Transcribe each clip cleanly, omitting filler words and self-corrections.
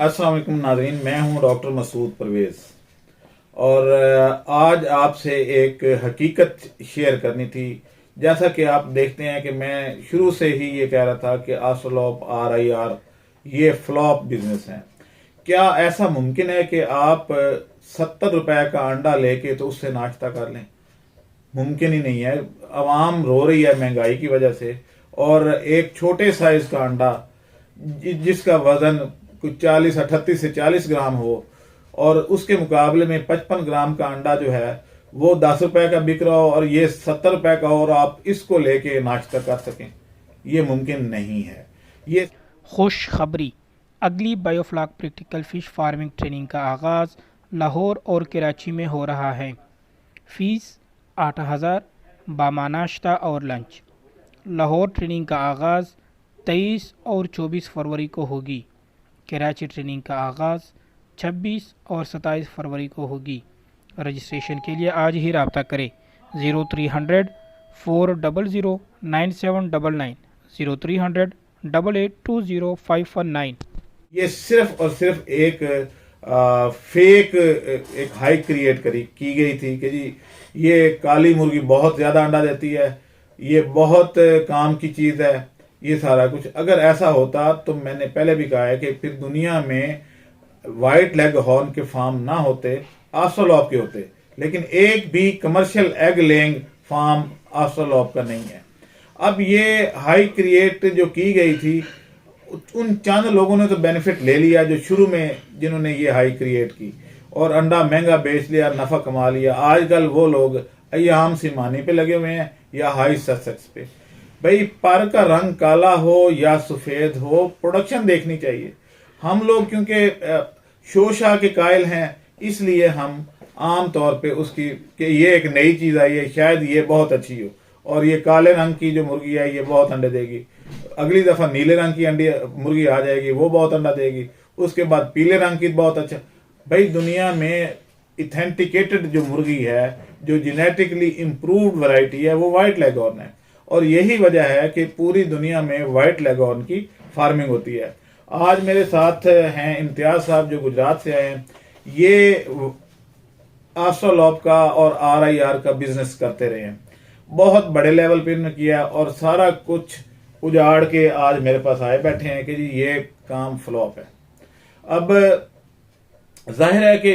अस्सलाम वालेकुम नाज़रीन, मैं हूं डॉक्टर मसूद परवेज़ और आज आपसे एक हकीकत शेयर करनी थी। जैसा कि आप देखते हैं कि मैं शुरू से ही ये कह रहा था कि आसोलॉप RIR ये फ्लॉप बिजनेस है। क्या ऐसा मुमकिन है कि आप 70 रुपए का अंडा लेके तो उससे नाश्ता कर लें? मुमकिन ही नहीं है। आवाम रो रही है महंगाई की वजह से, और एक छोटे साइज का अंडा जिसका वजन कुछ 38 से 40 ग्राम हो, और उसके मुकाबले में 55 ग्राम का अंडा जो है वो 10 रुपए का बिक रहा हो और ये 70 रुपए का, और आप इसको लेके नाश्ता कर सकें, ये मुमकिन नहीं है। ये खुशखबरी, अगली biofloc practical fish farming training का आगाज़ लाहौर और कराची में हो रहा है। फ़ीस 8,000, बामानाश्ता और लंच। लाहौर ट्रेनिंग का आगाज़ 23 और 24 फरवरी को होगी। कराची ट्रेनिंग का आगाज़ 26 और 27 फरवरी को होगी। रजिस्ट्रेशन के लिए आज ही रब्ता करें 0300 400 9799 0300 8820 519। ये सिर्फ और सिर्फ एक फेक एक हाइक क्रिएट की गई थी कि जी ये काली मुर्गी बहुत ज्यादा अंडा देती है, ये बहुत काम की चीज है, ये सारा कुछ। अगर ऐसा होता तो मैंने पहले भी कहा है कि फिर दुनिया में वाइट लेग हॉर्न के फार्म ना होते, आसोलॉप के होते। लेकिन एक भी कमर्शियल एग लेइंग फार्म आसोलॉप का नहीं है। अब ये हाई क्रिएट जो की गई थी, उन चंद लोगों ने तो बेनिफिट ले लिया जो शुरू में जिन्होंने ये हाई क्रिएट की और अंडा महंगा बेच लिया, नफा कमा लिया। आजकल वो लोग अय्याम सिमानी पे लगे हुए हैं या हाई ससेक्स पे। भाई, पर का रंग काला हो या सफेद हो, प्रोडक्शन देखनी चाहिए। हम लोग क्योंकि शोशा के कायल हैं, इसलिए हम आम तौर पे उसकी कि ये एक नई चीज आई है, शायद ये बहुत अच्छी हो, और ये काले रंग की जो मुर्गी है ये बहुत अंडे देगी, अगली दफा नीले रंग की अंडी मुर्गी आ जाएगी, वो बहुत अंडा देगी, उसके बाद पीले रंग की बहुत अच्छा। भाई, दुनिया में इथेंटिकेटेड जो मुर्गी है, जो जेनेटिकली इम्प्रूव्ड वैरायटी है, वो व्हाइट लेगॉर्न है। और यही वजह है कि पूरी दुनिया में व्हाइट लेगॉर्न की फार्मिंग होती है। आज मेरे साथ हैं इम्तियाज साहब जो गुजरात से आए हैं। ये आसोलॉप का और RIR का बिजनेस करते रहे हैं, बहुत बड़े लेवल पे इन्होंने किया, और सारा कुछ उजाड़ के आज मेरे पास आए बैठे हैं कि जी ये काम फ्लॉप है। अब जाहिर है कि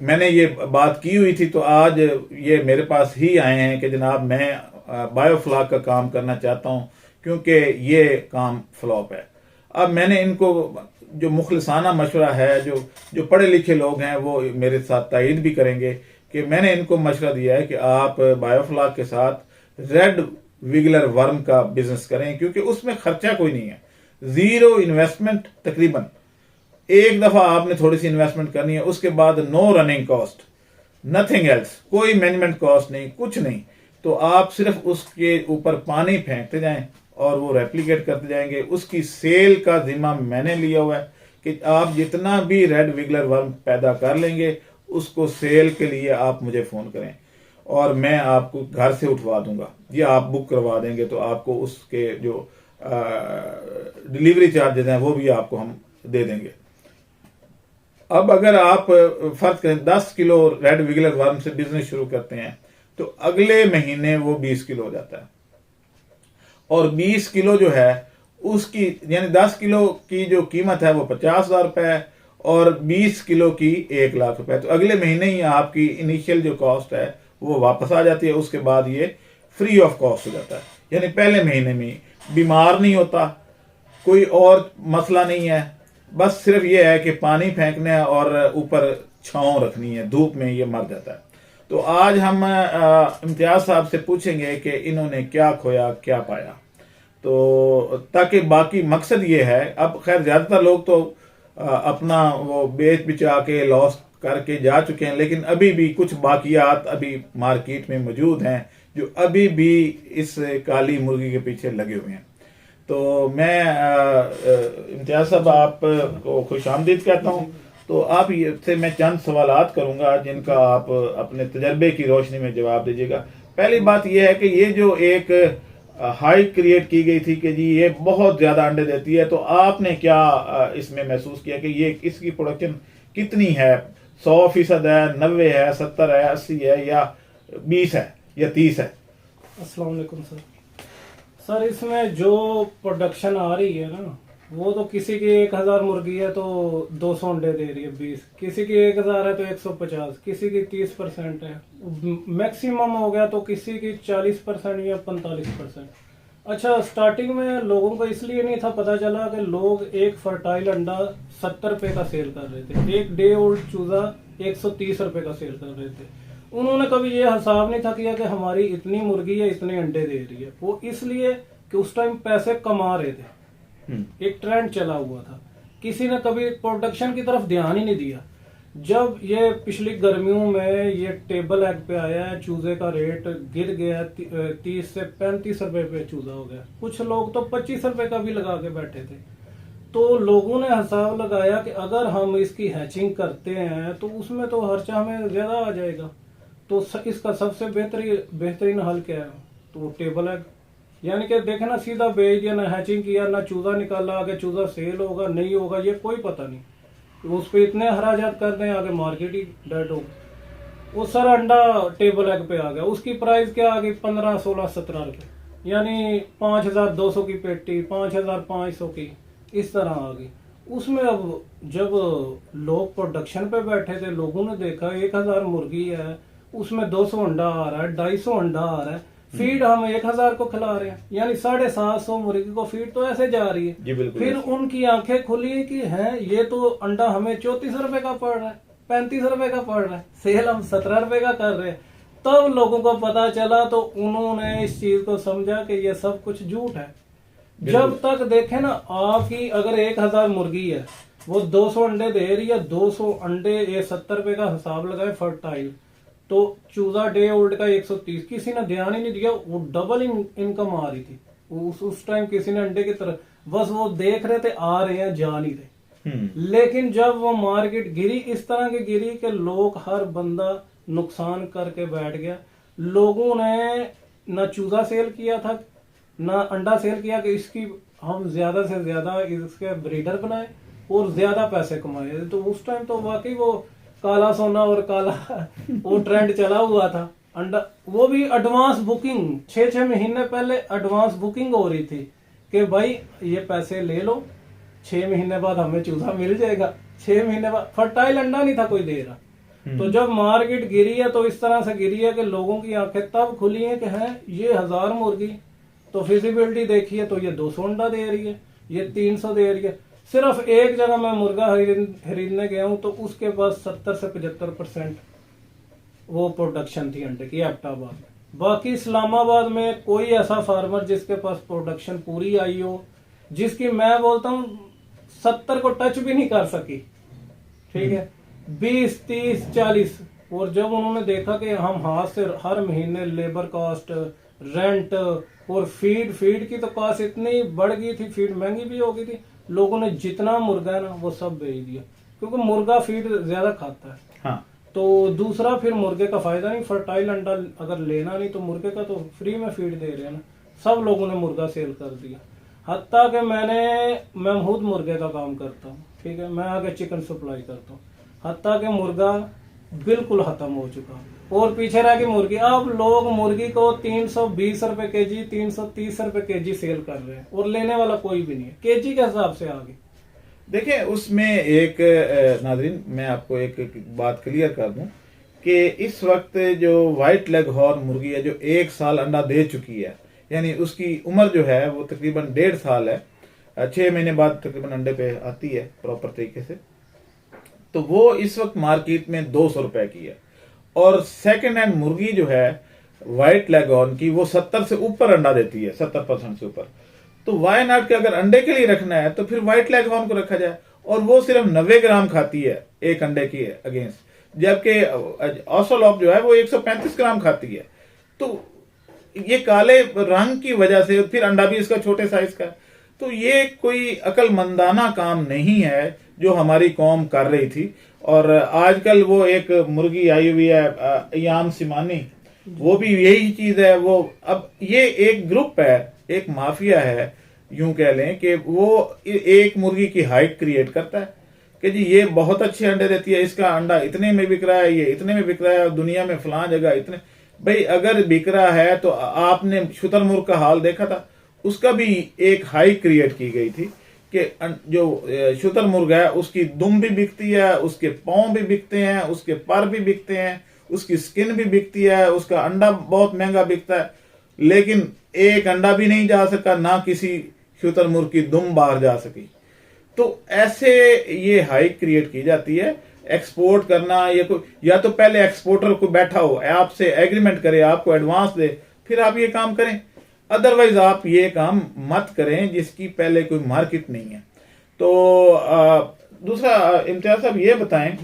मैंने ये बात की हुई थी, तो आज ये मेरे पास ही आए हैं कि जनाब मैं बायोफ्लॉक का काम करना चाहता हूं क्योंकि ये काम फ्लॉप है। अब मैंने इनको जो मुखलिसाना मशवरा है, जो पढ़े लिखे लोग हैं वो मेरे साथ तायद भी करेंगे कि मैंने इनको मशवरा दिया है कि आप बायोफ्लॉक के साथ रेड विगलर वर्म का बिजनेस करें, क्योंकि उसमें खर्चा कोई नहीं है, जीरो इन्वेस्टमेंट। तकरीबन एक दफा आपने थोड़ी सी इन्वेस्टमेंट करनी है, उसके बाद no running cost, nothing else, कोई मैनेजमेंट कॉस्ट नहीं, कुछ नहीं। तो आप सिर्फ उसके ऊपर पानी फेंकते जाएं और वो रेप्लिकेट करते जाएंगे। उसकी सेल का जिम्मा मैंने लिया हुआ है कि आप जितना भी रेड विगलर वर्म पैदा कर लेंगे, उसको सेल के लिए आप मुझे फोन करें और मैं आपको घर से उठवा दूंगा, या आप बुक करवा देंगे तो आपको उसके जो डिलीवरी चार्जेस हैं वो भी आपको हम दे देंगे। अब अगर आप फर्ज करें 10 किलो रेड विगलर वर्म से बिजनेस शुरू करते हैं तो अगले महीने वो 20 किलो हो जाता है, और 20 किलो जो है उसकी, यानी 10 किलो की जो कीमत है वो 50,000 रुपए है, और 20 किलो की 1,00,000 रुपए। तो अगले महीने ही आपकी इनिशियल जो कॉस्ट है वो वापस आ जाती है। उसके बाद ये फ्री ऑफ कॉस्ट हो जाता है, यानी पहले महीने में बीमार नहीं होता, कोई और मसला नहीं है, बस सिर्फ ये है कि पानी फेंकना है और ऊपर छांव रखनी है, धूप में ये मर जाता है। तो आज हम इम्तियाज साहब से पूछेंगे कि इन्होंने क्या खोया क्या पाया, तो ताकि बाकी मकसद ये है। अब खैर ज्यादातर लोग तो अपना वो बेच बिचा के लॉस करके जा चुके हैं, लेकिन अभी भी कुछ बाकियात अभी मार्केट में मौजूद हैं जो अभी भी इस काली मुर्गी के पीछे लगे हुए हैं। तो मैं इम्तियाज साहब आपको खुश आमदीद कहता हूँ। तो आप से मैं चंद सवालात करूंगा जिनका आप अपने तजर्बे की रोशनी में जवाब दीजिएगा। पहली बात यह है कि ये जो एक हाई क्रिएट की गई थी कि जी ये बहुत ज़्यादा अंडे देती है, तो आपने क्या इसमें महसूस किया कि ये इसकी प्रोडक्शन कितनी है? 100% है, 90 है, 70 है, 80 है, या 20 है, या 30 है? अस्सलाम वालेकुम सर। सर इसमें जो प्रोडक्शन आ रही है ना, वो तो किसी की 1000 मुर्गी है तो 200 अंडे दे रही है 20, किसी की 1000 है तो 150, किसी की 30% है, मैक्सिमम हो गया तो किसी की 40% या 45%। अच्छा, स्टार्टिंग में लोगों को इसलिए नहीं था पता चला कि लोग एक फर्टाइल अंडा 70 रुपए का सेल कर रहे थे, एक डे ओल्ड चूजा 130 रुपए का सेल कर रहे थे। उन्होंने कभी ये हिसाब नहीं था किया कि हमारी इतनी मुर्गी है, इतने अंडे दे रही है। वो इसलिए कि उस टाइम पैसे कमा रहे थे, एक ट्रेंड चला हुआ था। किसी ने कभी प्रोडक्शन की तरफ ध्यान ही नहीं दिया। जब ये पिछली गर्मियों में ये टेबल एग पे आया है, चूजे का रेट गिर गया, 30 से 35 रुपए पे चूजा हो गया। कुछ लोग तो 25 रुपए का भी लगा के बैठे थे। तो लोगों ने हिसाब लगाया कि अगर हम इसकी हैचिंग करते हैं तो उसमें तो खर्चा हमें ज्यादा आ जाएगा, तो इसका सबसे बेहतरीन हल क्या है? तो वो टेबल एग, यानी कि देखे ना, सीधा बेच दिया, ना हैचिंग किया, ना चूजा निकाला, आगे चूजा सेल होगा नहीं होगा ये कोई पता नहीं, तो उस पर इतने हराजात कर दें आगे मार्केट ही डेड हो। वो सर अंडा टेबल एग पे आ गया, उसकी प्राइस क्या आ गई? 15, 16, 17 रुपए, यानी 5200 की पेटी, 5500 की, इस तरह आ गई। उसमें अब जब लोग प्रोडक्शन पे बैठे थे, लोगों ने देखा 1000 मुर्गी है, उसमें 200 अंडा आ रहा है, 250 अंडा आ रहा है, फीड हम 1000 को खिला रहे हैं, यानी 750 मुर्गी को फीड तो ऐसे जा रही है। जी बिल्कुल। फिर उनकी आंखें खुली कि हैं ये तो अंडा हमें 34 रुपए का पड़ रहा है, 35 रुपए का पड़ रहा है, सेल हम 17 रुपए का कर रहे हैं। तब लोगों को पता चला, तो उन्होंने इस चीज को समझा कि ये सब कुछ झूठ है। जब तक देखे ना, आपकी अगर 1000 मुर्गी है, वो 200 अंडे दे रही है, 200 अंडे ये 70 रुपए का हिसाब लगाए फर्टाइल, तो चूजा डे ओल्ड का 130, किसी ने ध्यान ही नहीं दिया, वो डबल इनकम आ रही थी। उस टाइम किसी ने अंडे की तरफ, बस वो देख रहे थे आ रहे हैं, जा नहीं रहे। लेकिन जब वो मार्केट गिरी, इस तरह की गिरी कि लोग, हर बंदा नुकसान करके बैठ गया। लोगों ने ना चूजा सेल किया था, ना अंडा सेल किया कि इसकी हम ज्यादा से ज्यादा इसके ब्रीडर बनाए और ज्यादा पैसे कमाए। तो उस टाइम तो वाकई वो काला सोना और काला वो ट्रेंड चला हुआ था। अंडा, वो भी एडवांस बुकिंग, 6 महीने पहले एडवांस बुकिंग हो रही थी कि भाई ये पैसे ले लो, 6 महीने बाद हमें चूजा मिल जाएगा। 6 महीने बाद फर्टाइल अंडा नहीं था कोई दे रहा। तो जब मार्केट गिरी है तो इस तरह से गिरी है कि लोगों की आंखें तब खुली है कि हैं ये 1000 मुर्गी, तो फिजिबिलिटी देखी है तो ये 200 अंडा दे रही है, ये 300 दे रही है। सिर्फ एक जगह मैं मुर्गा खरीदने गया हूं तो उसके पास 70 से 75% वो प्रोडक्शन थी अंडे की, एबटाबाद में। बाकी इस्लामाबाद में कोई ऐसा फार्मर जिसके पास प्रोडक्शन पूरी आई हो, जिसकी मैं बोलता हूं 70 को टच भी नहीं कर सकी, ठीक है, 20, 30, 40। और जब उन्होंने देखा कि हम हाथ से हर महीने लेबर कॉस्ट, रेंट और फीड की तो कॉस्ट इतनी बढ़ गई थी, फीड महंगी भी हो गई थी, लोगों ने जितना मुर्गा है ना वो सब बेच दिया, क्योंकि मुर्गा फीड ज्यादा खाता है। हाँ। तो दूसरा फिर मुर्गे का फायदा नहीं, फर्टाइल अंडा अगर लेना नहीं तो मुर्गे का तो फ्री में फीड दे रहे हैं ना। सब लोगों ने मुर्गा सेल कर दिया। हत्ता कि मैं खुद मुर्गे का काम करता हूँ, ठीक है, मैं आगे चिकन सप्लाई करता हूँ। हत्ता कि मुर्गा बिल्कुल खत्म हो चुका और पीछे रह गई मुर्गी। अब लोग मुर्गी को 320 रुपए केजी, 330 रुपए केजी सेल कर रहे हैं और लेने वाला कोई भी नहीं है, केजी के हिसाब से आगे। देखिए उसमें एक नाजरीन, मैं आपको एक बात क्लियर कर दूं कि इस वक्त जो व्हाइट लेग हॉर्न मुर्गी है, जो 1 साल अंडा दे चुकी है, यानी उसकी उम्र जो है वो तकरीबन 1.5 साल है, 6 महीने बाद तकरीबन अंडे पे आती है प्रॉपर तरीके से, तो वो इस वक्त मार्केट में 200 रुपए की है। और सेकेंड हैंड मुर्गी जो है व्हाइट लेग हॉर्न की, वो 70 से ऊपर अंडा देती है, 70% से ऊपर। तो वाई नॉट के अगर अंडे के लिए रखना है तो फिर व्हाइट लेग हॉर्न को रखा जाए, और वो सिर्फ 90 ग्राम खाती है एक अंडे की अगेंस्ट, जबकि ऑसोलॉप जो है वो 135 ग्राम खाती है। तो ये काले रंग की वजह से फिर अंडा भी इसका छोटे साइज का है। तो ये कोई अकलमंदाना काम नहीं है जो हमारी कौम कर रही थी। और आजकल वो एक मुर्गी आई हुई है याम सिमानी, वो भी यही चीज है। वो अब ये एक ग्रुप है एक माफिया है, यूं कह लें कि वो एक मुर्गी की हाइप क्रिएट करता है कि जी ये बहुत अच्छे अंडे देती है, इसका अंडा इतने में बिक रहा है, ये इतने में बिक रहा है, दुनिया में फलां जगह इतने। भाई अगर बिक रहा है तो आपने शुतुरमुर्ग का हाल देखा था, उसका भी एक हाइप क्रिएट की गई थी कि जो शुतुरमुर्ग है उसकी दुम भी बिकती है, उसके पाँव भी बिकते हैं, उसके पर भी बिकते हैं, उसकी स्किन भी बिकती है, उसका अंडा बहुत महंगा बिकता है, लेकिन एक अंडा भी नहीं जा सका, ना किसी शुतुरमुर्ग की दुम बाहर जा सकी। तो ऐसे ये हाइक क्रिएट की जाती है। एक्सपोर्ट करना या तो पहले एक्सपोर्टर को बैठा हो, आपसे एग्रीमेंट करे, आपको एडवांस दे, फिर आप ये काम करें, अदरवाइज आप ये काम मत करें जिसकी पहले कोई मार्केट नहीं है। तो दूसरा इम्तियाज साहब ये बताएं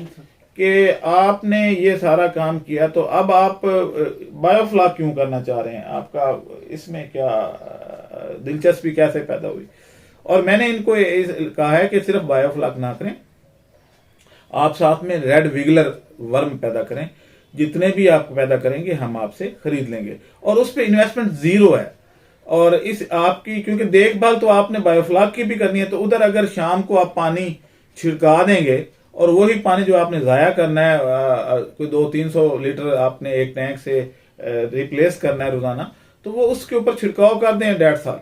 कि आपने ये सारा काम किया, तो अब आप बायोफ्लॉक क्यों करना चाह रहे हैं? आपका इसमें क्या दिलचस्पी कैसे पैदा हुई? और मैंने इनको कहा है कि सिर्फ बायोफ्लॉक ना करें, आप साथ में रेड विगलर वर्म पैदा करें। जितने भी आप पैदा करेंगे हम आपसे खरीद लेंगे, और उस पर इन्वेस्टमेंट जीरो है। और इस आपकी, क्योंकि देखभाल तो आपने बायोफ्लॉक की भी करनी है, तो उधर अगर शाम को आप पानी छिड़का देंगे और वही पानी जो आपने जाया करना है, कोई 200-300 लीटर आपने एक टैंक से रिप्लेस करना है रोजाना, तो वो उसके ऊपर छिड़काव कर दें 1.5 साल।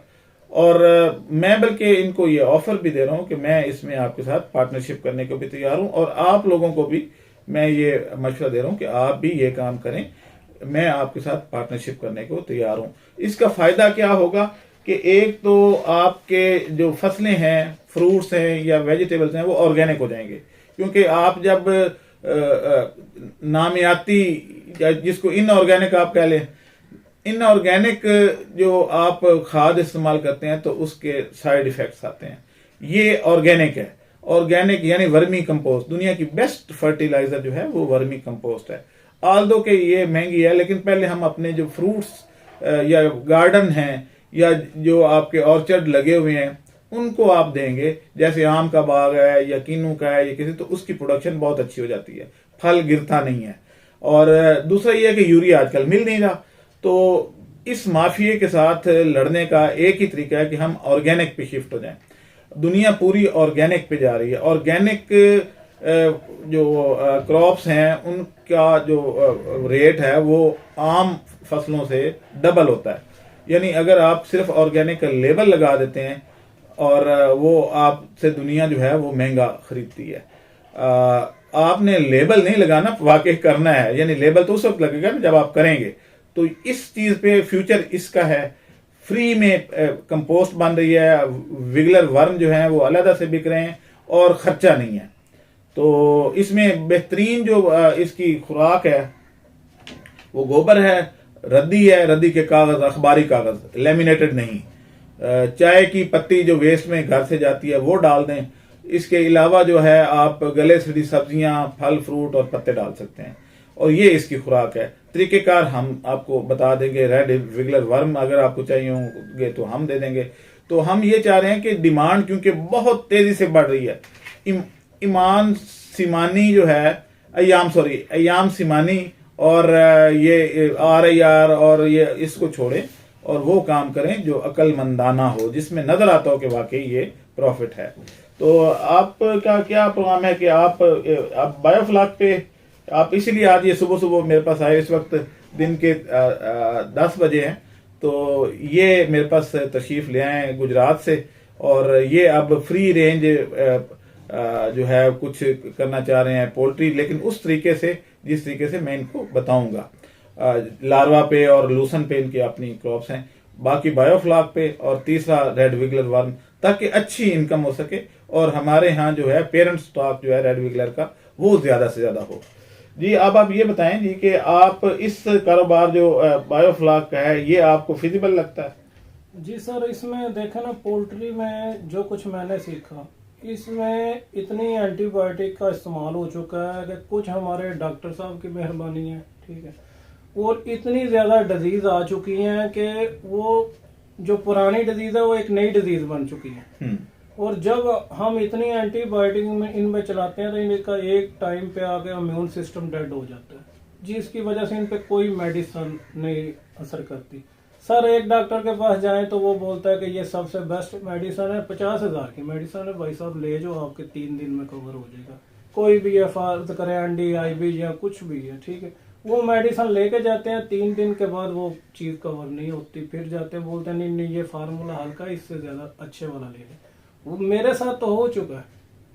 और मैं बल्कि इनको ये ऑफर भी दे रहा हूं कि मैं इसमें आपके साथ पार्टनरशिप करने को भी तैयार हूं, और आप लोगों को भी मैं ये मशवरा दे रहा हूं कि आप भी ये काम करें, मैं आपके साथ पार्टनरशिप करने को तैयार हूं। इसका फायदा क्या होगा कि एक तो आपके जो फसलें हैं, फ्रूट्स हैं या वेजिटेबल्स हैं, वो ऑर्गेनिक हो जाएंगे, क्योंकि आप जब नामियाती, जिसको इनऑर्गेनिक आप कह लें, इनऑर्गेनिक जो आप खाद इस्तेमाल करते हैं तो उसके साइड इफेक्ट्स आते हैं। ये ऑर्गेनिक है, ऑर्गेनिक यानी वर्मी कंपोस्ट। दुनिया की बेस्ट फर्टिलाइजर जो है वो वर्मी कंपोस्ट है। आल्दो के ये महंगी है, लेकिन पहले हम अपने जो फ्रूट्स या गार्डन हैं या जो आपके ऑर्चर्ड लगे हुए हैं उनको आप देंगे, जैसे आम का बाग है या किन्नू का है या किसी, तो उसकी प्रोडक्शन बहुत अच्छी हो जाती है, फल गिरता नहीं है। और दूसरा ये है कि यूरिया आजकल मिल नहीं रहा, तो इस माफिया के साथ लड़ने का एक ही तरीका है कि हम ऑर्गेनिक पे शिफ्ट हो जाएं। दुनिया पूरी ऑर्गेनिक पे जा रही है। ऑर्गेनिक जो क्रॉप्स हैं उनका जो रेट है वो आम फसलों से डबल होता है। यानी अगर आप सिर्फ ऑर्गेनिक का लेबल लगा देते हैं और वो आपसे दुनिया जो है वो महंगा खरीदती है। आपने लेबल नहीं लगाना, वाकई करना है। यानी लेबल तो उस वक्त लगेगा ना जब आप करेंगे। तो इस चीज पे फ्यूचर इसका है। फ्री में कंपोस्ट बन रही है, विगलर वर्म जो है वो अलग से बिक रहे हैं और खर्चा नहीं है। तो इसमें बेहतरीन जो इसकी खुराक है वो गोबर है, रद्दी है, रद्दी के कागज, अखबारी कागज, लेमिनेटेड नहीं। चाय की पत्ती जो वेस्ट में घर से जाती है वो डाल दें। इसके अलावा जो है आप गले सड़ी सब्जियां, फल, फ्रूट और पत्ते डाल सकते हैं, और ये इसकी खुराक है। तरीकेकार हम आपको बता देंगे। रेड विगलर वर्म अगर आपको चाहिए होंगे तो हम दे देंगे। तो हम ये चाह रहे हैं कि डिमांड क्योंकि बहुत तेजी से बढ़ रही है। ईमान सिमानी जो है, अयाम सिमानी और ये RIR और ये इसको छोड़ें और वो काम करें जो अक्लमंदाना हो, जिसमें नजर आता हो कि वाकई ये प्रॉफिट है। तो आपका क्या प्रोग्राम है कि आप बायोफ्लॉक पे आप, इसीलिए आज ये सुबह सुबह मेरे पास आए, इस वक्त दिन के 10 बजे हैं, तो ये मेरे पास तशरीफ ले आए गुजरात से, और ये अब फ्री रेंज जो है कुछ करना चाह रहे हैं पोल्ट्री, लेकिन उस तरीके से जिस तरीके से मैं इनको बताऊंगा। लार्वा पे और लूसन पे इनकी अपनी क्रॉप्स हैं, बाकी बायोफ्लॉक पे, और तीसरा रेड विगलर वर्म, ताकि अच्छी इनकम हो सके और हमारे यहाँ जो है पेरेंट स्टॉक जो है रेड विगलर का वो ज्यादा से ज्यादा हो। जी अब आप ये बताएं जी कि आप इस कारोबार जो बायोफ्लॉक का है ये आपको फिजिबल लगता है? जी सर, इसमें देखें ना, पोल्ट्री में जो कुछ मैंने सीखा, इसमें इतनी एंटीबायोटिक का इस्तेमाल हो चुका है कि कुछ हमारे डॉक्टर साहब की मेहरबानी है, ठीक है, और इतनी ज़्यादा डिजीज़ आ चुकी हैं कि वो जो पुरानी डिजीज़ है वो एक नई डिजीज़ बन चुकी है। और जब हम इतनी एंटीबायोटिक इनमें चलाते हैं तो इनका एक टाइम पे आके इम्यून सिस्टम डेड हो जाता है, जिसकी वजह से इन पे कोई मेडिसिन नहीं असर करती। सर एक डॉक्टर के पास जाएं तो वो बोलता है कि ये सबसे बेस्ट मेडिसिन है, 50,000 की मेडिसिन है भाई साहब, ले जो आपके 3 दिन में कवर हो जाएगा। कोई भी है फर्ज करें एनडी आईबी या कुछ भी है, ठीक है, वो मेडिसिन लेके जाते हैं, 3 दिन के बाद वो चीज़ कवर नहीं होती, फिर जाते हैं बोलते हैं नहीं नहीं ये फार्मूला हल्का है, इससे ज़्यादा अच्छे वाला ले लें। वो मेरे साथ तो हो चुका है,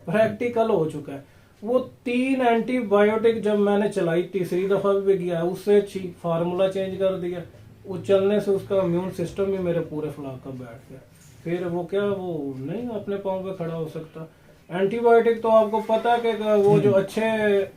प्रैक्टिकल हो चुका है। वो 3 एंटीबायोटिक जब मैंने चलाई, तीसरी दफा भी गया, उससे अच्छी फार्मूला चेंज कर दिया, वो चलने से उसका इम्यून सिस्टम भी मेरे पूरे फ्लाक का बैठ गया। फिर वो क्या, वो नहीं अपने पाँव पे खड़ा हो सकता। एंटीबायोटिक तो आपको पता है कि वो जो अच्छे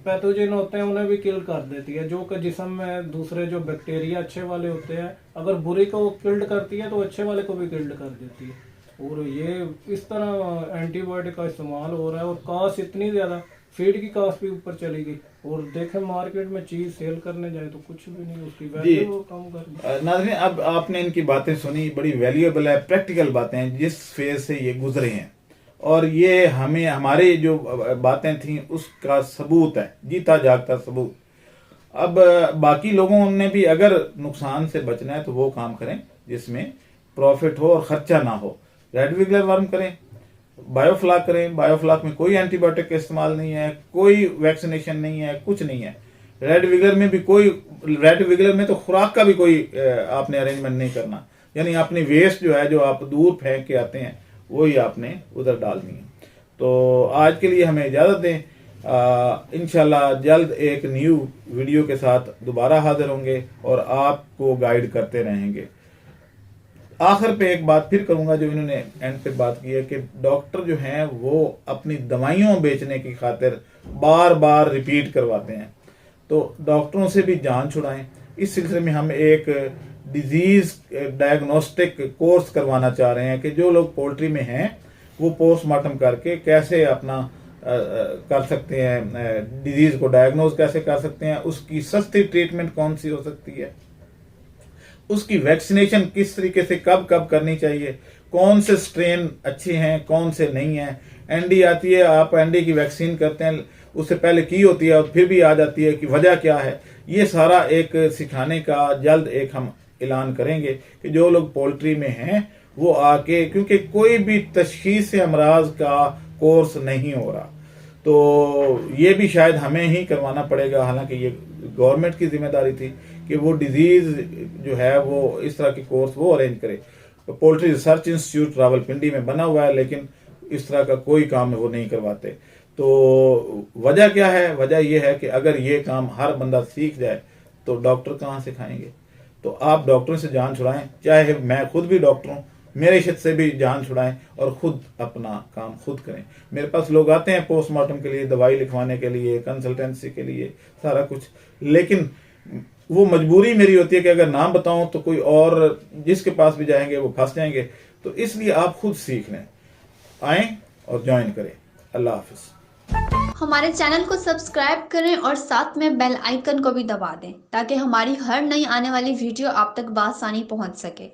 पैथोजन होते हैं उन्हें भी किल कर देती है, जो कि जिस्म में दूसरे जो बैक्टीरिया अच्छे वाले होते हैं, अगर बुरी को किल्ड करती है तो अच्छे वाले को भी किल्ड कर देती है। और ये इस तरह एंटीबायोटिक का इस्तेमाल हो रहा है, और कास्ट इतनी ज़्यादा, फीड की कास्ट भी ऊपर चली गई, और देखें मार्केट में चीज़ सेल करने जाए तो कुछ भी नहीं, उसकी वैल्यू वो कम कर दी। नाज़रीन, अब आपने इनकी बातें सुनी, बड़ी वैल्यूएबल है, प्रैक्टिकल बातें हैं जिस फेज से ये गुजरे हैं, और ये हमें हमारे जो बातें थी उसका सबूत है, जीता जागता सबूत। अब बाकी लोगों ने भी अगर नुकसान से बचना है तो वो काम करें जिसमें प्रॉफिट हो और खर्चा ना हो। रेड विगलर वर्म करें, बायोफ्लाक करें। बायोफ्लाक में कोई एंटीबायोटिक का इस्तेमाल नहीं है, कोई वैक्सीनेशन नहीं है, कुछ नहीं है। रेड विगलर में भी कोई, रेड विगलर में तो खुराक का भी कोई आपने अरेंजमेंट नहीं करना, यानी अपनी वेस्ट जो है जो आप दूर फेंक के आते हैं वही आपने उधर डालनी है। तो आज के लिए हमें इजाज़त दें, इंशाल्लाह जल्द एक न्यू वीडियो के साथ दोबारा हाजिर होंगे और आपको गाइड करते रहेंगे। आखिर पे एक बात फिर करूंगा जो इन्होंने एंड पे बात की है कि डॉक्टर जो हैं वो अपनी दवाइयों बेचने की खातिर बार बार रिपीट करवाते हैं, तो डॉक्टरों से भी जान छुड़ाएं। इस सिलसिले में हम एक डिजीज डायग्नोस्टिक कोर्स करवाना चाह रहे हैं कि जो लोग पोल्ट्री में हैं वो पोस्टमार्टम करके कैसे अपना कर सकते हैं, डिजीज को डायग्नोज कैसे कर सकते हैं, उसकी सस्ती ट्रीटमेंट कौन सी हो सकती है, उसकी वैक्सीनेशन किस तरीके से कब कब करनी चाहिए, कौन से स्ट्रेन अच्छे हैं कौन से नहीं है। एनडी आती है, आप एनडी की वैक्सीन करते हैं, उससे पहले की होती है और फिर भी आ जाती है कि वजह क्या है। ये सारा एक सिखाने का जल्द एक हम ऐलान करेंगे कि जो लोग पोल्ट्री में हैं वो आके, क्योंकि कोई भी तशखीस अमराज का कोर्स नहीं हो रहा, तो ये भी शायद हमें ही करवाना पड़ेगा। हालांकि ये गवर्नमेंट की जिम्मेदारी थी कि वो डिजीज जो है वो इस तरह के कोर्स वो अरेंज करे। पोल्ट्री रिसर्च इंस्टीट्यूट रावलपिंडी में बना हुआ है, लेकिन इस तरह का कोई काम वो नहीं करवाते। तो वजह क्या है? वजह यह है कि अगर ये काम हर बंदा सीख जाए तो डॉक्टर कहाँ से खाएंगे। तो आप डॉक्टरों से जान छुड़ाएं, चाहे मैं खुद भी डॉक्टर हूँ, मेरे क्षेत्र से भी जान छुड़ाएं और खुद अपना काम खुद करें। मेरे पास लोग आते हैं पोस्टमार्टम के लिए, दवाई लिखवाने के लिए, कंसल्टेंसी के लिए, सारा कुछ, लेकिन वो मजबूरी मेरी होती है कि अगर नाम बताऊं तो कोई और जिसके पास भी जाएंगे वो फंस जाएंगे। तो इसलिए आप खुद सीख लें, आएं और ज्वाइन करें। अल्लाह हाफिज। हमारे चैनल को सब्सक्राइब करें और साथ में बेल आइकन को भी दबा दें ताकि हमारी हर नई आने वाली वीडियो आप तक बआसानी पहुंच सके।